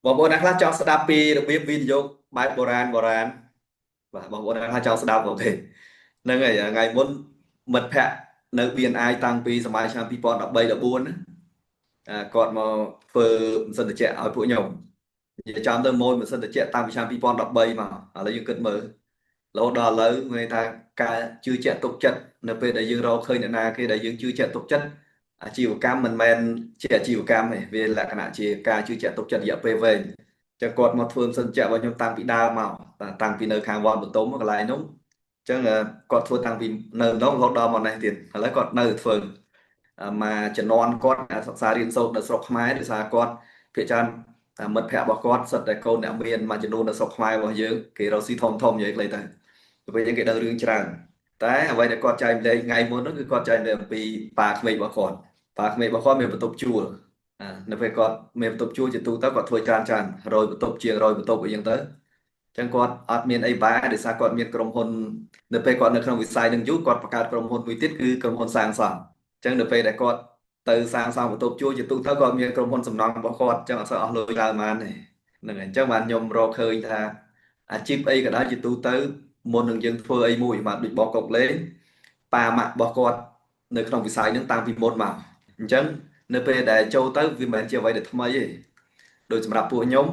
បងប្អូនអ្នកខ្លះចង់ស្ដាប់ពីរបៀបវិនិយោគបែបបុរាណបាទបងប្អូនអ្នកខ្លះចង់ស្ដាប់អូខេហ្នឹងហើយថ្ងៃមុនមិត្តភ័ក្តិនៅ BNI តាំងពីសម័យឆ្នាំ2013-14ណាគាត់មកធ្វើម៉ាស៊ីនត្រជាក់ឲ្យពួកខ្ញុំនិយាយចំទៅម៉ូយម៉ាស៊ីនត្រជាក់តាំងពីឆ្នាំ2013មកឥឡូវយើងគិតមើលរហូតដល់ឥឡូវមានន័យថាការជឿជាក់ទុកចិត្តនៅពេលដែលយើងរកឃើញអ្នកណាគេដែលយើងជឿជាក់ទុកចិត្តអាជីវកម្មមិនមែនជាអាជីវកម្មទេវាលក្ខណៈជាការជឿជាក់ទុកចិត្តរយៈពេលវែងចឹងគាត់មកធ្វើម៉ាស៊ីនត្រជាក់របស់ខ្ញុំតាំងពីដើមមកតាំងពីនៅខាងវត្តបន្ទុំកន្លែងនោះចឹងគាត់ធ្វើតាំងពីនៅនោះរហូតដល់មកនេះទៀតឥឡូវគាត់នៅធ្វើមកជំនាន់គាត់សិក្សារៀនសូត្រនៅស្រុកខ្មែរដោយសារគាត់ភាគច្រើនមិត្តភ័ក្តិរបស់គាត់សិតតែកូនអ្នកមានមួយចំនួននៅស្រុកខ្មែររបស់យើងគេរកស៊ីធំនិយាយខ្លីទៅពេលហ្នឹងគេដឹងរឿងច្រើនតែអ្វីដែលគាត់ចែកម្លែកថ្ងៃមុនហ្នឹងគឺគាត់ចែកម្លែកអំពីប៉ាក្មេករបស់គាត់ប៉ាក្មេករបស់គាត់មានបន្ទប់ជួលនៅពេលគាត់មានបន្ទប់ជួលជាទូទៅគាត់ធ្វើច្រើន100បន្ទប់ជាង100បន្ទប់អីចឹងទៅចឹងគាត់អត់មានអីបែរដោយសារគាត់មានក្រុមហ៊ុននៅពេលគាត់នៅក្នុងវិស័យនឹងយូរគាត់បង្កើតក្រុមហ៊ុនមួយទៀតគឺក្រុមហ៊ុនសាងសង់ចឹងនៅពេលដែលគាត់ទៅសាងសង់បន្ទប់ជួលជាទូទៅគាត់មានក្រុមហ៊ុនសំណង់របស់គាត់ចឹងអត់សូវអស់លុយច្រើនប៉ុន្មានទេហ្នឹងហើយអញ្ចឹងបានខ្ញុំរកឃើញថាអាជីពអីក៏ដោយជាទូទៅមុននឹងយើងធ្វើអីមួយបាទដូចបងកុកលេងប៉ាម៉ាក់របស់គាត់នៅក្នុងវិស័យហ្នឹងតាំងពីមុនមកអញ្ចឹងនៅពេលដែលចូលទៅវាមិនមែនជាអ្វីដែលថ្មីទេដូចសម្រាប់ពួកខ្ញុំ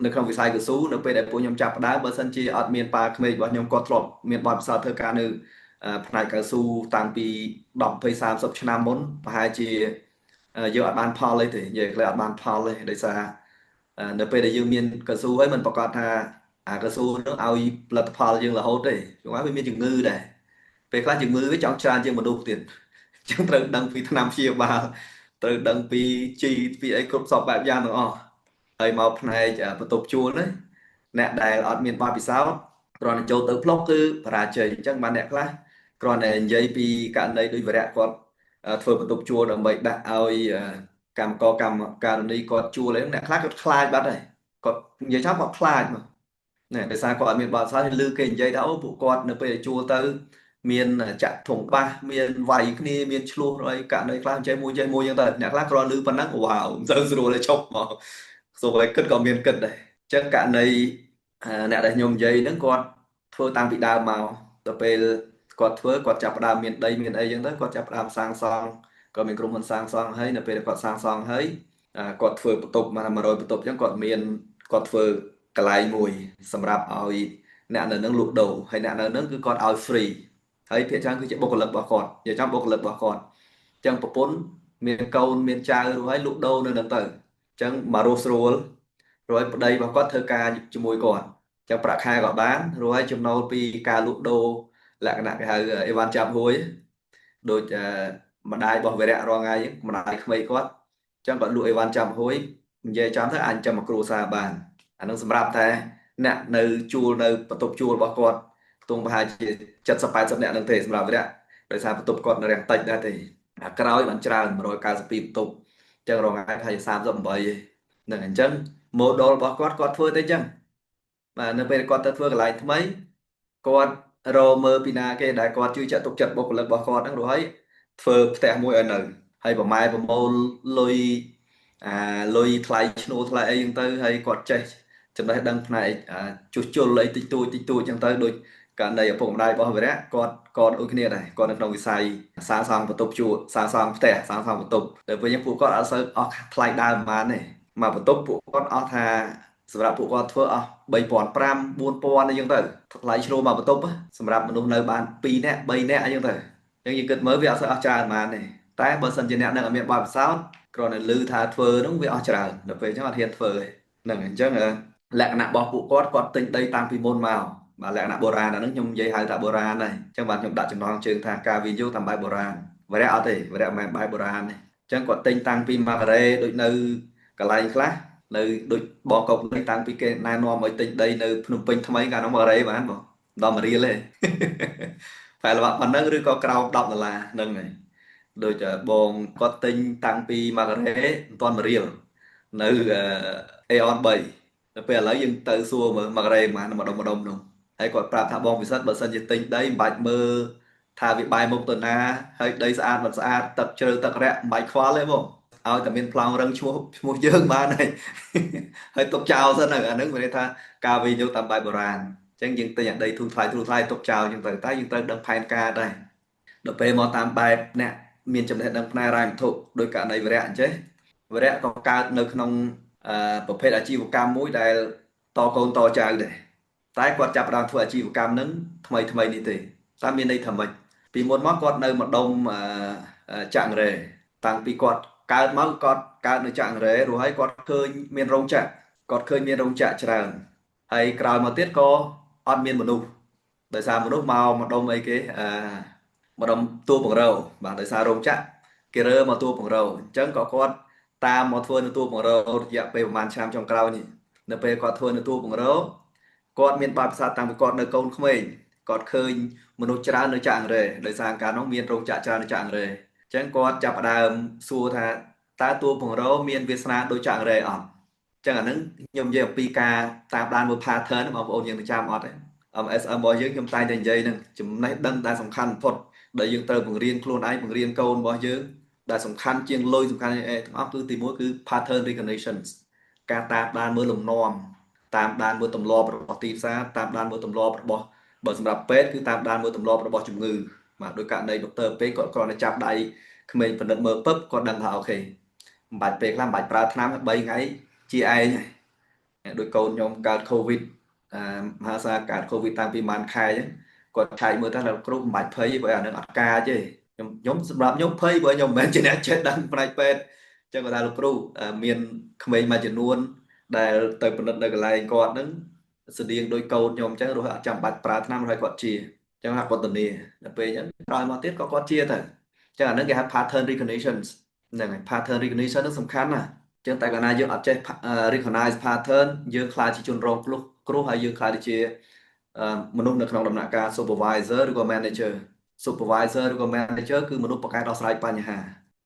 នៅក្នុងវិស័យកស៊ូនៅពេលដែលពួកខ្ញុំចាប់ផ្ដើមបើសិនជាអត់មានប៉ាក្មេករបស់ខ្ញុំគាត់ធ្លាប់មានបទពិសោធន៍ធ្វើការនៅផ្នែកកស៊ូតាំងពី10 20 30ឆ្នាំមុនប្រហែលជាយើងអត់បានផលអីទេនិយាយខ្លីអត់បានផលទេដោយសារនៅពេលដែលយើងមានកស៊ូហើយมันប្រកាសថាអាកស៊ូនឹងឲ្យផលិតផលយើងរហូតទេជួនកាលវាមានជំងឺដែរពេលខ្លះជំងឺវាចង់ច្រើនជាងមនុស្សទៀតអញ្ចឹងត្រូវដឹងពីថ្នាំព្យាបាលត្រូវដឹងពីជីពីអីគ្រប់សពបែបយ៉ាងទាំងអស់ហើយមកផ្នែកបន្ទប់ជួលណាអ្នកដែលអត់មានបទពិសោធន៍គ្រាន់តែចូលទៅផ្លុកគឺបរាជ័យអញ្ចឹងបានអ្នកខ្លះគ្រាន់តែនិយាយពីករណីដូចវរៈគាត់ធ្វើបន្ទប់ជួលដើម្បីដាក់ឲ្យកម្មករកម្មការនីគាត់ជួលអីអ្នកខ្លះគាត់ខ្លាចបាត់ហើយគាត់និយាយថាគាត់ខ្លាចមកណែដោយសារគាត់អត់មានបទពិសោធន៍ឮគេនិយាយថាអូពួកគាត់នៅពេលជួលទៅមានចាក់ធុងបាសមានវាយគ្នាមានឆ្លោះអីករណីខ្លះចេះមួយចឹងទៅអ្នកខ្លះគ្រាន់ឮប៉ុណ្ណឹងវ៉ាវមិនសូវស្រួលទេឈប់មកសូម្បីគិតក៏មានគិតដែរអញ្ចឹងករណីអ្នកដែលខ្ញុំនិយាយហ្នឹងគាត់ធ្វើតាំងពីដើមមកទៅពេលគាត់ធ្វើគាត់ចាប់ផ្ដើមមានដីមានអីចឹងទៅគាត់ចាប់ផ្ដើមសាងសង់ក៏មានក្រុមហ៊ុនសាងសង់ហើយនៅពេលគាត់សាងសង់ហើយគាត់ធ្វើបន្ទប់មក100បន្ទប់ចឹងគាត់ធ្វើកន្លែងមួយសម្រាប់ឲ្យអ្នកនៅនឹងលក់ដូរហើយអ្នកនៅនឹងគឺគាត់ឲ្យ free ហើយភាគច្រើនគឺជាបុគ្គលិករបស់គាត់និយាយចំបុគ្គលិករបស់គាត់អញ្ចឹងប្រពន្ធមានកូនមានចៅរួចហើយលក់ដូរនៅនឹងទៅអញ្ចឹងមករស់ស្រួលរួចប្តីរបស់គាត់ធ្វើការជាមួយគាត់អញ្ចឹងប្រាក់ខែក៏បានរួចហើយចំណូលពីការលក់ដូរលក្ខណៈគេហៅអីវ៉ាន់ចាប់ហួយដូចម្ដាយរបស់វីរៈរងថ្ងៃម្ដាយក្មេកគាត់អញ្ចឹងគាត់លក់អីវ៉ាន់ចាប់ហួយនិយាយចំទៅអាចចាំមកគ្រួសារបានអានឹងសម្រាប់តែអ្នកនៅជួលនៅបន្ទប់ជួលរបស់គាត់ខ្ទង់ប្រហែលជា70 80អ្នកនឹងទេសម្រាប់វីរៈដោយសារបន្ទប់គាត់នៅរាំងតិចដែរទេអាក្រោយបានច្រើន192បន្ទប់អញ្ចឹងរងថ្ងៃប្រហែលជា38ឯហ្នឹងអញ្ចឹង model របស់គាត់ធ្វើទៅអញ្ចឹងបាទនៅពេលគាត់ទៅធ្វើកន្លែងថ្មីគាត់រមើលពីណាគេដែលគាត់ជួយចាត់ទុកចិត្តបុគ្គលិករបស់គាត់ហ្នឹងរួចហើយធ្វើផ្ទះមួយឲ្យនៅហើយប្រម៉ែប្រមូលលុយលុយថ្លៃឈ្នួលថ្លៃអីហ្នឹងទៅហើយគាត់ចេះចំណេះដឹងផ្នែកជួសជុលអីតិចតួចចឹងទៅដូចករណីឪពុកម្ដាយរបស់វីរៈគាត់ក៏ដូចគ្នាដែរគាត់នៅក្នុងវិស័យសាងសង់បន្ទប់ជួលសាងសង់ផ្ទះសាងសង់បន្ទប់តែវិញពួកគាត់អត់សូវអស់ថ្លៃដើមប៉ុន្មានទេមកបន្ទប់ពួកគាត់អស់ថាសម្រាប់ពួកគាត់ធ្វើអស់3500 4000អីចឹងទៅថ្លៃឈ្នួលមកបន្ទប់សម្រាប់មនុស្សនៅបាន2នាក់3នាក់អីចឹងទៅអញ្ចឹងយើងគិតមើលវាអត់សូវអស់ច្រើនប៉ុន្មានទេតែបើសិនជាអ្នកនឹងអត់មានបទពិសោធន៍គ្រាន់តែឮថាធ្វើហ្នឹងវាអស់ច្រើនដល់ពេលអញ្ចឹងអត់ហ៊ានធ្វើទេហ្នឹងអញ្ចឹងលក្ខណៈរបស់ពួកគាត់ទិញដីតាំងពីមុនមកបាទលក្ខណៈបុរាណអាហ្នឹងខ្ញុំនិយាយហៅថាបុរាណហើយអញ្ចឹងបាទខ្ញុំដាក់ចំណងជើងថាការវិនិយោគតាមបែបបុរាណវរៈអត់ទេវរៈមិនមែនបែបបុរាណទេអញ្ចឹងគាត់ទិញតាំងពីម៉ាការ៉េដូចនៅកន្លែងខ្លះនៅដូចបងកុកនេះតាំងពីគេណែនាំឲ្យទិញដីនៅភ្នំពេញថ្មីកាលនោះម៉ាការ៉េបានបងដល់មួយរៀលទេតែល្បាក់ប៉ុណ្ណឹងឬក៏ក្រោម$10ហ្នឹងហើយដូចបងគាត់ទិញតាំងពីម៉ាការ៉េមិនទាន់មួយរៀលនៅAeon 3ដល់ពេលឥឡូវយើងទៅសួរមើលម៉ាការ៉េប៉ុន្មានម្ដុំនោះហើយគាត់ប្រាប់ថាបងពិសិដ្ឋបើសិនជាទិញដីមិនបាច់មើលថាវាបែរមុខទៅណាហើយដីស្អាតមិនស្អាតទឹកជ្រៅទឹករាក់មិនបាច់ខ្វល់ទេបង ឲ្យតែមានប្លង់រឹងឈ្មោះយើងបានហើយហើយទុកចោលសិនអាហ្នឹងមានន័យថាការវិនិយោគតាមបែបបុរាណអញ្ចឹងយើងទិញអាដីធូរថ្លៃទុកចោលអញ្ចឹងទៅតែយើងត្រូវដឹងផែនការដែរដល់ពេលមកតាមបែបអ្នកមានចំណេះដឹងផ្នែករ៉ាយវត្ថុដោយករណីវរៈអញ្ចេះវរៈក៏កើតនៅក្នុងប្រភេទអាជីវកម្មមួយដែលតកូនតចៅដែរតែគាត់ចាប់ផ្ដើមធ្វើអាជីវកម្មហ្នឹងថ្មីនេះទេតាមមានន័យថាម៉េចពីមុនមកគាត់នៅម្ដុំចាក់រ៉េតាំងពីគាត់កើតមកគាត់កើតនៅចាក់រ៉េរួចហើយគាត់ឃើញមានរោងចក្រគាត់ឃើញមានរោងចក្រច្រើនហើយក្រោយមកទៀតក៏អត់មានមនុស្សដោយសារមនុស្សមកម្ដុំអីគេម្ដុំតួបង្រោបាទដោយសាររោងចក្រគេរើមកតួបង្រោអញ្ចឹងក៏គាត់តាមមកធ្វើនៅតួបង្រោរយៈពេលប្រហែលឆ្នាំចុងក្រោយនេះនៅពេលគាត់ធ្វើនៅតួបង្រោគាត់មានបទពិសោធន៍តាំងពីគាត់នៅកូនក្មេងគាត់ឃើញមនុស្សច្រើននៅចាក់អង្រែដោយសារកាលនោះមានរោងចក្រច្រើននៅចាក់អង្រែអញ្ចឹងគាត់ចាប់ផ្ដើមសួរថាតើតួបង្រោមានវាសនាដូចចាក់អង្រែអត់អញ្ចឹងអាហ្នឹងខ្ញុំនិយាយអំពីការតាមដានមើល pattern បងប្អូនយើងទៅចាំអត់ទេ MSM របស់យើងខ្ញុំតែងតែនិយាយនឹងចំណេះដឹងដែលសំខាន់បំផុតដែលយើងត្រូវបង្រៀនខ្លួនឯងបង្រៀនកូនរបស់យើងដែលសំខាន់ជាងលុយសំខាន់ទាំងអស់គឺទីមួយគឺ pattern recognition ការតាមដានមើលលំនាំតាមដានមើលទម្លាប់របស់ទីផ្សារតាមដានមើលទម្លាប់របស់បើសម្រាប់ពេទ្យគឺតាមដានមើលទម្លាប់របស់ជំងឺបាទដោយករណីដុកទ័រពេទ្យគាត់គ្រាន់តែចាប់ដៃក្មេងបណ្ឌិតមើលពឹបគាត់ដឹងថាអូខេមិនបាច់ពេលខ្លះមិនបាច់ប្រើថ្នាំ3ថ្ងៃជាឯងហើយដោយកូនខ្ញុំកើត COVID មហាសាកើត COVID តាំងពីប្រហែលខែអញ្ចឹងគាត់ឆែកមើលថាគ្រូមិនបាច់ភ័យព្រោះអានឹងអត់ការទេខ្ញុំសម្រាប់ខ្ញុំភ័យព្រោះខ្ញុំមិនមែនជាអ្នកចេះដឹងផ្នែកពេទ្យអញ្ចឹងគាត់ថាលោកគ្រូមានក្មេងមួយចំនួនដែលទៅពិនិត្យនៅកន្លែងគាត់ហ្នឹងស្តៀងដោយកូនខ្ញុំអញ្ចឹងរស់អត់ចាំបាច់ប្រើថ្នាំហើយគាត់ជាអញ្ចឹងហាក់គាត់ធានាដល់ពេលអញ្ចឹងក្រោយមកទៀតក៏គាត់ជាទៅអញ្ចឹងអាហ្នឹងគេហៅ pattern recognition ហ្នឹងហើយ pattern recognition ហ្នឹងសំខាន់ណាស់ចឹងតែកាលណាយើងអត់ចេះ recognize pattern យើងខ្លាចជាជនរងគ្រោះហើយយើងខ្លាចជាមនុស្សនៅក្នុងដំណាក់កាល supervisor ឬក៏ manager supervisor ឬក៏ manager គឺមនុស្សប្រកែកដោះស្រាយបញ្ហា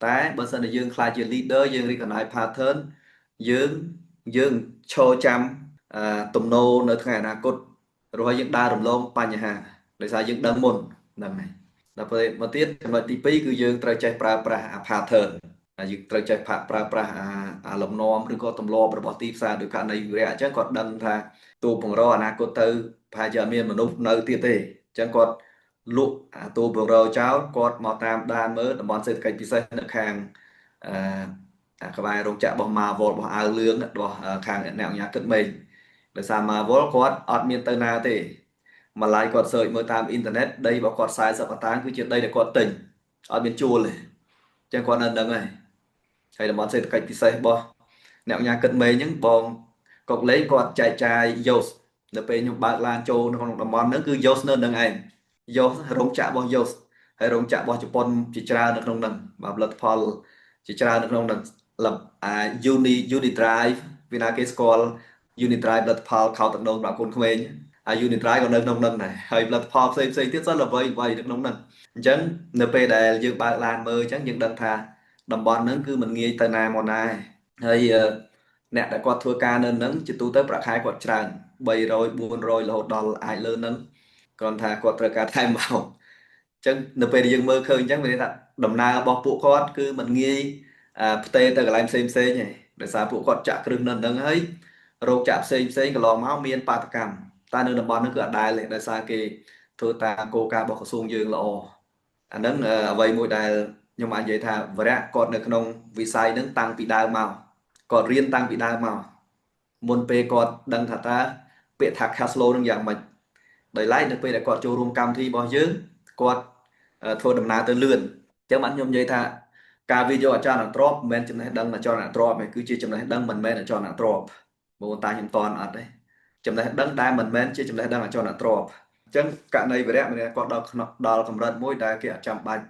តែបើសិនជាយើងខ្លាចជា leader យើង recognize pattern យើងឈរចាំទំនោរនៅថ្ងៃអនាគតរហូតយើងដើររំលងបញ្ហាដោយសារយើងដឹងមុនហ្នឹងហើយដល់ពេលមកទៀតចំណុចទី2គឺយើងត្រូវចេះប្រើប្រាស់ pattern យើងត្រូវចេះប្រើប្រាស់លំនាំឬក៏ទម្លាប់របស់ទីផ្សារដោយករណីវិរៈអញ្ចឹងគាត់ដឹងថាតួបង្រអនាគតទៅប្រហែលជាអត់មានមនុស្សនៅទៀតទេអញ្ចឹងគាត់លក់តួបង្រចោលគាត់មកតាមដានមើលតំបន់សេដ្ឋកិច្ចពិសេសនៅខាងក្បែររោងចក្ររបស់ Marvel របស់អាវលឿងរបស់ខាងអ្នកអញ្ញាគិតមេឃដោយសារ Marvel គាត់អត់មានទៅណាទេម្លាយគាត់ search មើលតាមអ៊ីនធឺណិតដីរបស់គាត់40កតាគឺជាដីដែលគាត់ទិញអត់មានជួលទេអញ្ចឹងគាត់នៅដឹងហើយហើយតំបន់សេដ្ឋកិច្ចពិសេសរបស់អ្នកអញ្ញាគិតមេឃអញ្ចឹងបងកុកលេងគាត់ចែកចាយយ៉ូសនៅពេលខ្ញុំបើកឡានចូលនៅក្នុងតំបន់ហ្នឹងគឺយ៉ូសនៅនឹងឯងយ៉ូសរោងចក្ររបស់យ៉ូសហើយរោងចក្ររបស់ជប៉ុនជាច្រើននៅក្នុងហ្នឹងបាទផលិតផលជាច្រើននៅក្នុងហ្នឹងUni Drive ពីណាគេស្គាល់ Uni Drive ផលិតផលខោតំណងសម្រាប់កូនក្មេងUni Drive ក៏នៅក្នុងហ្នឹងដែរហើយផលិតផលផ្សេងទៀតសិនល្បីនៅក្នុងហ្នឹងអញ្ចឹងនៅពេលដែលយើងបើកឡានមើលអញ្ចឹងយើងដឹងថាតំបន់ហ្នឹងគឺមិនងាយទៅណាមកណាហើយអ្នកដែលគាត់ធ្វើការនៅហ្នឹងជាទូទៅប្រាក់ខែគាត់ច្រើន300 400រហូតដល់អាចលើហ្នឹងគ្រាន់ថាគាត់ត្រូវការថែមមកអញ្ចឹងនៅពេលដែលយើងមើលឃើញអញ្ចឹងមានន័យថាដំណើររបស់ពួកគាត់គឺមិនងាយផ្ទេរទៅកន្លែងផ្សេងទេដោយសារពួកគាត់ចាក់គ្រឹះនៅហ្នឹងហើយរោគចាក់ផ្សេងកន្លងមកមានបាតកម្មតែនៅតំបន់ហ្នឹងគឺអត់ដែលទេដោយសារគេធ្វើតាមគោលការណ៍របស់ក្រសួងយើងល្អអាហ្នឹងអ្វីមួយដែលខ្ញុំអាចនិយាយថាវរៈគាត់នៅក្នុងវិស័យហ្នឹងតាំងពីដើមមកគាត់រៀនតាំងពីដើមមកមុនពេលគាត់ដឹងថាតើពាក្យថា cash flow នឹងយ៉ាងម៉េចដោយឡែកនៅពេលដែលគាត់ចូលរួមកម្មវិធីរបស់យើងគាត់ធ្វើដំណើរទៅលឿនអញ្ចឹងបានខ្ញុំនិយាយថាការវិនិយោគអចលនទ្រព្យមិនមែនចំណេះដឹងអចលនទ្រព្យទេគឺជាចំណេះដឹងមិនមែនអចលនទ្រព្យបងតាខ្ញុំតន់អត់ទេចំណេះដឹងតែមិនមែនជាចំណេះដឹងអចលនទ្រព្យអញ្ចឹងករណីវិរៈមានគាត់ដល់កម្រិតមួយដែលគេអត់ចាំបាច់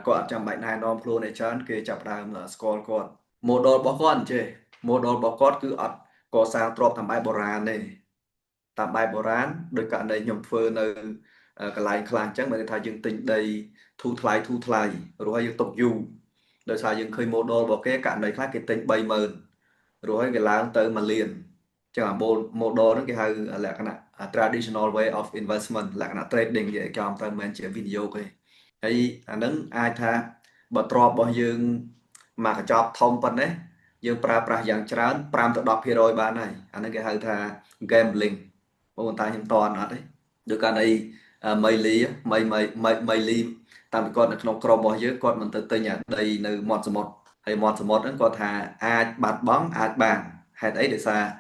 គាត់អត់ចាំបាច់ណែនាំខ្លួនឯច្រើនគេចាប់ដើមស្គាល់គាត់ model របស់គាត់អញ្ចេះ model របស់គាត់គឺអត់កសាងទ្រព្យតាមបែបបុរាណទេតាមបែបបុរាណដោយករណីខ្ញុំធ្វើនៅកន្លែងខ្លះអញ្ចឹងមានន័យថាយើងទិញដីធូរថ្លៃរួចហើយយើងទុកយូរដោយសារយើងឃើញ model របស់គេករណីខ្លះគេទិញ 30000 រួចហើយគេឡើងទៅ1លានអញ្ចឹងអា model ហ្នឹងគេហៅលក្ខណៈ traditional way of investment លក្ខណៈ trading និយាយចំទៅមិនមែនជាវិនិយោគទេហើយអាហ្នឹងអាចថាបើទ្រព្យរបស់យើង mà cái job thông phần đấy dương pra dạng trán pram tự đọc hero bán này anh ấy cái hơi tha gambling một tay hiện toàn ở đấy được cái này mây lý tạm còn ở trong crom bao nhiêu còn mình tự nhà đây nơi một hay một đó còn thà ai bạt bóng ai bàn hay đấy để xa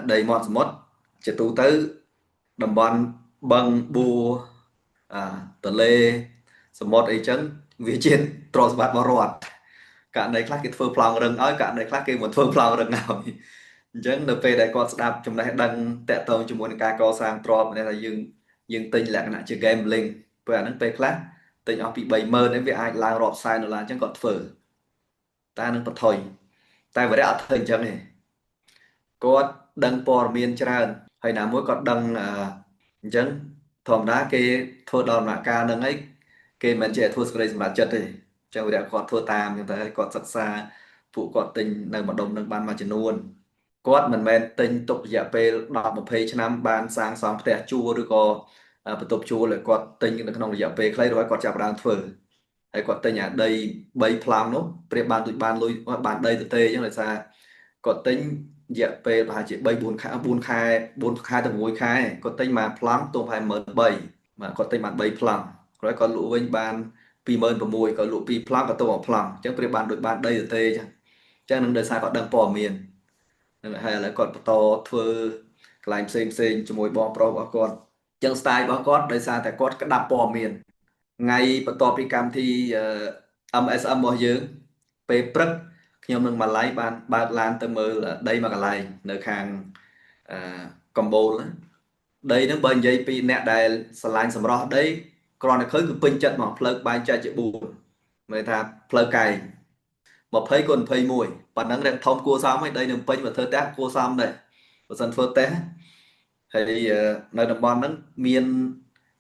đầy một chỉ tu tới đồng bọn bằng bùa tờ lê một ấy chân vì trên tròn bát vào rọt cả này khác cái phơi phẳng rừng ấy cả này khác cái một phơi phẳng rừng nào chẳng được về đại con đạp trong này đang tẹt tông cho một cái co sang tròn này là dừng tinh là cái nạn chơi game linh và nó về khác tinh học bị bầy mơ đến việc ai là rọt sai nó là chẳng còn phở ta nó bật thôi ta vừa đã thời chẳng này có đăng bò miên tràn hay là mỗi con đăng chẳng thòm đá cái thua đòn mà ca nâng ấy cái mình trẻ thua cái mà chất thì chẳng vừa đã còn thua tam nhưng ta còn sắc xa phụ còn tình nâng một đồng nâng ban mà chỉ luôn có mình men tình tục dạ về đọc một page năm ban sang xong để chua được có tục chua lại có tình nó không dạ về lấy rồi có chạp đang phở hay có tình nhà đây bay plan nó để ban tụi ban lui ban đây từ tê chứ là xa có tính dạ về và chỉ bay buôn khai từ mùi khai có tính mà plan tôm hai mờ bay mà có tính mà bay plan rồi có lũ bên ban pi mơn và mùi có lũ pi plan và tôm plan chứ để ban đội ban đây từ tê chứ cho nên đời xa có đăng bỏ miền hay là còn to thưa làm xem cho mỗi bom pro của con chân style của con đời xa tại con cái đạp bỏ miền ngay bắt to pi cam thì âm bao nhiêu pe prất nhưng mà lấy ban ba lan tới mơ là đây mà cái này nơi hàng combo đó đây nó bên dây pi nẹt đài slide sầm ro đấy còn là khơi cứ pin chặt mà plug bay chạy chạy buồn người ta plug cày một thấy còn thấy mùi và nắng đẹp thông cua xóm ấy đây đừng pin và thơ tét cua xóm đây và dân phơ té thì nơi đồng bọn nó miên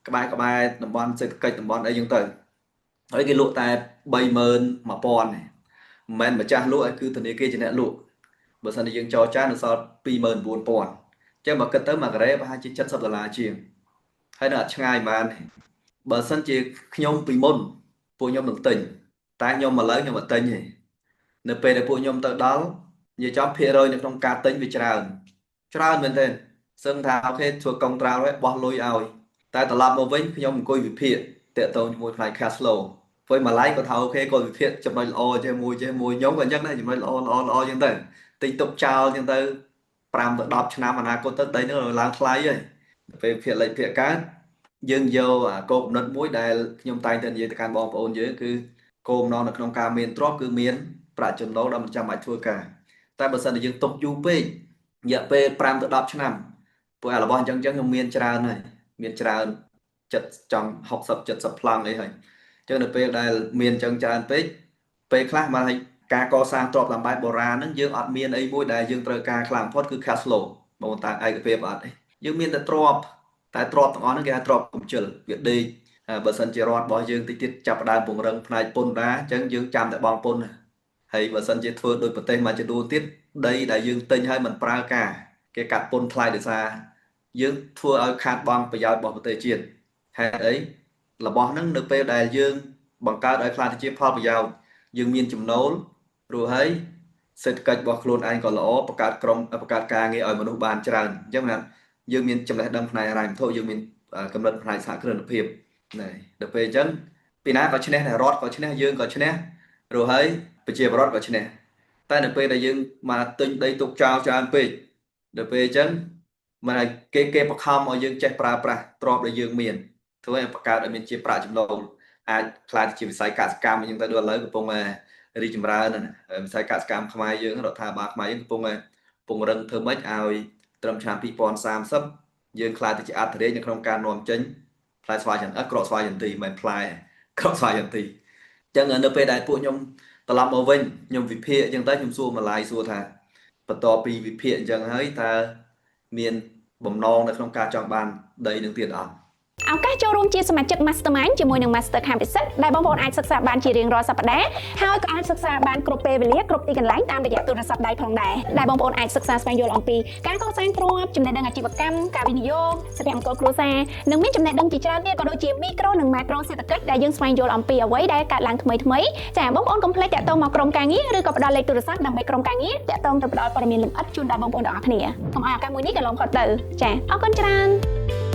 cái bài đồng bọn sẽ cây đồng bọn đây chúng tới ấy cái lụa tai bay mơn mà pon này men mà cha lụa cứ từ kia trên lụa bữa sau này dương cho cha nó sao pi mơn buồn pon chứ mà cất tới mà cái đấy hai chiếc chất sập là chiềng hay là ngày mà bờ sân chỉ nhom pi môn phụ nhom đồng tình ta nhom mà lớn nhưng mà tình gì np để phụ nhom tới đó như cho phe rồi trong cá tính vì tràn mình tên sân thảo khi thuộc công trào đấy bỏ lôi ao tại tờ làm một vinh nhom coi vị phiền tệ tàu một vài cash flow với mà lái có thầu khi coi vị phiền chụp nói o chơi mùi nhóm gần nhất này chụp nói lo như thế tình tục chào như thế pram tự đọc cho nam mà na cô tới đây nữa rồi làm slide rồi về phiền lại phiền cá dương vô cô nứt mũi đây nhom tay tên gì can bom ôn dưới cứ cô nó là trong ca miền drop cứ miền pra chấm đấu đâm trăm mạch thua cả tại bữa sau này dương tục du pe dạ pe pram tự đọc cho nam bữa là bọn chân trong miền trà này miền trà chật trong học sập chật sập plan ấy hay cho nên pe đây miền chân trà pe khác mà hay ca co sang drop làm bài bò ra nó dương ọt miền ấy mũi đây dương trời ca làm phốt cứ cash flow mà một tại ai cái pe ọt ấy dương miền tự drop tại drop tặng nó cái drop cũng chịu việc đi bờ sân chỉ rọt bỏ dương tích chập đàn bùng rừng này pôn đá chân dương chạm tại bong pôn hay bờ sân chỉ thưa đôi bờ tây mà chỉ đua tiếp đây là dương tinh hay mình pra cả cái cặp pôn thay để xa dương thua ở khát bong bây giờ bỏ bờ tây chiến hay ấy là bong nó được về đại dương bằng cao đại khai chỉ pha bây giờ dương miên chùm nấu rồi ấy sẽ cách bỏ luôn anh còn lỗ bạc cát crom bạc cát ca nghe ở một nút bàn tràn giống như dương miên chùm lại đâm này làm thôi dương miên cầm lật này xả cái hiệp này được về chân pina có chân này rót có chân này dương có chân này rồi ấy bây giờ rót có chân này ta được về đại dương mà tinh đây tục trao cho anh về được về chân mà cái bậc hàm ở dương chạy pra drop đại dương miền thôi em bậc cao đại miền chia pra chấm đầu khai chỉ sai cả cam nhưng ta đưa lấy của phong đi chấm ra này sai cả cam không ai dương nó thả bạc máy dương phong rừng thơm mấy ao trầm tràm pi pon sam sấp dương khai chỉ ắt thế nhưng không can nôm chính khai xoay chẳng cross xoay chẳng tì mình khai cross xoay chẳng tì chẳng ở nơi đại phụ nhom ta làm ở vinh nhom vị phê chẳng tới nhom xua mà lại xua thà và to pi vị phê chẳng ấy ta miền bầm non nó không ca chọn bàn đầy những tiền ẩn ឱកាសចូលរួមជាសមាជិក Mastermind ជាមួយនឹង Master ខាងពិសេសដែលបងប្អូនអាចសិក្សាបានជារៀងរាល់សប្តាហ៍ហើយក៏អាចសិក្សាបានគ្រប់ពេលវេលាគ្រប់ទីកន្លែងតាមរយៈទូរស័ព្ទដៃផងដែរដែលបងប្អូនអាចសិក្សាស្វែងយល់អំពីការកសាងទ្រព្យចំណេះដឹងអាជីវកម្មការវិនិយោគសកម្មភាពគ្រួសារនិងមានចំណេះដឹងជាច្រើនទៀតក៏ដូចជាមីក្រូនិងម៉ាក្រូសេដ្ឋកិច្ចដែលយើងស្វែងយល់អំពីអ្វីដែលកើតឡើងថ្មីចាបងប្អូនកុំភ្លេចតាក់ទងមកក្រុមការងារឬក៏ផ្ដល់លេខទូរស័ព្ទដើម្បីក្រុមការងារតាក់ទងទៅផ្ដល់ព័ត៌មានលម្អិតជូនដល់បងប្អូនទាំងអស់គ្នាកុំឲ្យឱកាសមួយនេះកន្លងផុតទៅចាអរគុណច្រើន